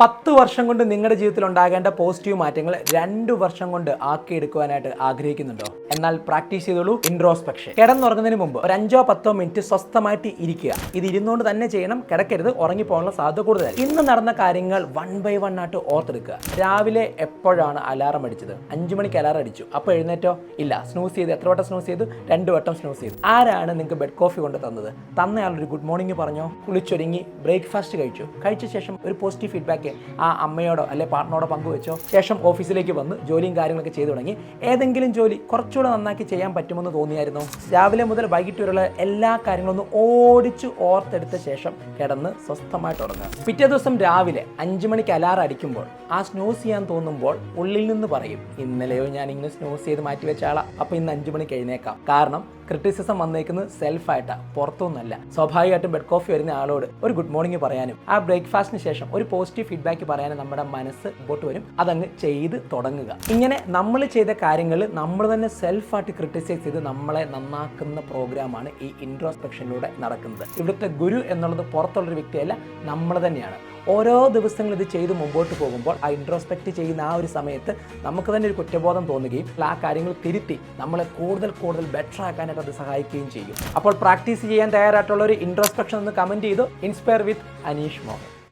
10 വർഷം കൊണ്ട് നിങ്ങളുടെ ജീവിതത്തിൽ ഉണ്ടാകേണ്ട പോസിറ്റീവ് മാറ്റങ്ങൾ 2 വർഷം കൊണ്ട് ആക്കിയെടുക്കുവാനായിട്ട് ആഗ്രഹിക്കുന്നുണ്ടോ? എന്നാൽ പ്രാക്ടീസ് ചെയ്തോളൂ ഇൻട്രോസ്പെക്ഷൻ. കിടന്നുറങ്ങുന്നതിന് മുമ്പ് ഒരു 5-10 മിനിറ്റ് സ്വസ്ഥമായിട്ട് ഇരിക്കുക. ഇത് ഇരുന്നുകൊണ്ട് തന്നെ ചെയ്യണം, കിടക്കരുത്, ഉറങ്ങിപ്പോകാനുള്ള സാധ്യത കൂടുതൽ. ഇന്ന് നടന്ന കാര്യങ്ങൾ 1 by 1 ആയിട്ട് ഓർത്തെടുക്കുക. രാവിലെ എപ്പോഴാണ് അലാറം അടിച്ചത്? 5 മണിക്ക് അലാറം അടിച്ചു. അപ്പോൾ എഴുന്നേറ്റോ? ഇല്ല. സ്നൂസ് ചെയ്ത് എത്ര വട്ടം സ്നൂസ് ചെയ്തു? 2 വട്ടം സ്നൂസ് ചെയ്തു. ആരാണ് നിങ്ങൾക്ക് ബെഡ് കോഫി കൊണ്ട് തന്നത്? തന്നയാളൊരു ഗുഡ് മോർണിംഗ് പറഞ്ഞോ? കുളിച്ചൊരുങ്ങി ബ്രേക്ക്ഫാസ്റ്റ് കഴിച്ചു. കഴിച്ച ശേഷം ഒരു പോസിറ്റീവ് ഫീഡ്ബാക്ക് ആ അമ്മയോടോ അല്ലെ പാർട്ട്ണറോടോ പങ്കുവെച്ചോ? ശേഷം ഓഫീസിലേക്ക് വന്ന് ജോലിയും കാര്യങ്ങളൊക്കെ ചെയ്തു തുടങ്ങി. ഏതെങ്കിലും ജോലി കുറച്ചുകൂടെ നന്നാക്കി ചെയ്യാൻ പറ്റുമെന്ന് തോന്നിയായിരുന്നോ? രാവിലെ മുതൽ വൈകിട്ട് വരെയുള്ള എല്ലാ കാര്യങ്ങളൊന്നും ഓടിച്ചു ഓർത്തെടുത്ത ശേഷം കിടന്ന് സ്വസ്ഥമായിട്ട് ഉറങ്ങുക. പിറ്റേ ദിവസം രാവിലെ 5 മണിക്ക് അലാറം അടിക്കുമ്പോൾ ആ സ്നൂസ് ചെയ്യാൻ തോന്നുമ്പോൾ ഉള്ളിൽ നിന്ന് പറയും, ഇന്നലെയോ ഞാൻ ഇങ്ങനെ സ്നൂസ് ചെയ്ത് മാറ്റി വെച്ച ആളാ, അപ്പോൾ ഇന്ന് 5 മണിക്ക് എഴുന്നേക്കാം. കാരണം ക്രിറ്റിസിസം വന്നേക്കുന്നത് സെൽഫായിട്ടാണ്, പുറത്തൊന്നുമല്ല. സ്വാഭാവികമായിട്ടും ബെഡ് കോഫി വരുന്ന ആളോട് ഒരു ഗുഡ് മോർണിംഗ് പറയാനും ആ ബ്രേക്ക്ഫാസ്റ്റിന് ശേഷം ഒരു പോസിറ്റീവ് ഫീഡ്ബാക്ക് പറയാനും നമ്മുടെ മനസ്സ് മുമ്പോട്ട് വരും. അതങ്ങ് ചെയ്ത് തുടങ്ങുക. ഇങ്ങനെ നമ്മൾ ചെയ്ത കാര്യങ്ങൾ നമ്മൾ തന്നെ സെൽഫായിട്ട് ക്രിട്ടിസൈസ് ചെയ്ത് നമ്മളെ നന്നാക്കുന്ന പ്രോഗ്രാമാണ് ഈ ഇൻട്രോസ്പെക്ഷനിലൂടെ നടക്കുന്നത്. ഇവിടുത്തെ ഗുരു എന്നുള്ളത് പുറത്തുള്ളൊരു വ്യക്തിയല്ല, നമ്മൾ തന്നെയാണ്. ഓരോ ദിവസങ്ങളും ഇത് ചെയ്ത് മുമ്പോട്ട് പോകുമ്പോൾ ആ ഇൻട്രോസ്പെക്റ്റ് ചെയ്യുന്ന ആ ഒരു സമയത്ത് നമുക്ക് തന്നെ ഒരു കുറ്റബോധം തോന്നുകയും ആ കാര്യങ്ങൾ തിരുത്തി നമ്മളെ കൂടുതൽ ബെറ്റർ ആക്കാനായിട്ട് അത് സഹായിക്കുകയും ചെയ്യും. അപ്പോൾ പ്രാക്ടീസ് ചെയ്യാൻ തയ്യാറായിട്ടുള്ള ഒരു ഇൻട്രോസ്പെക്ഷൻ ഒന്ന് കമൻറ്റ് ചെയ്തു. ഇൻസ്പയർ വിത്ത് അനീഷ് മോഹൻ.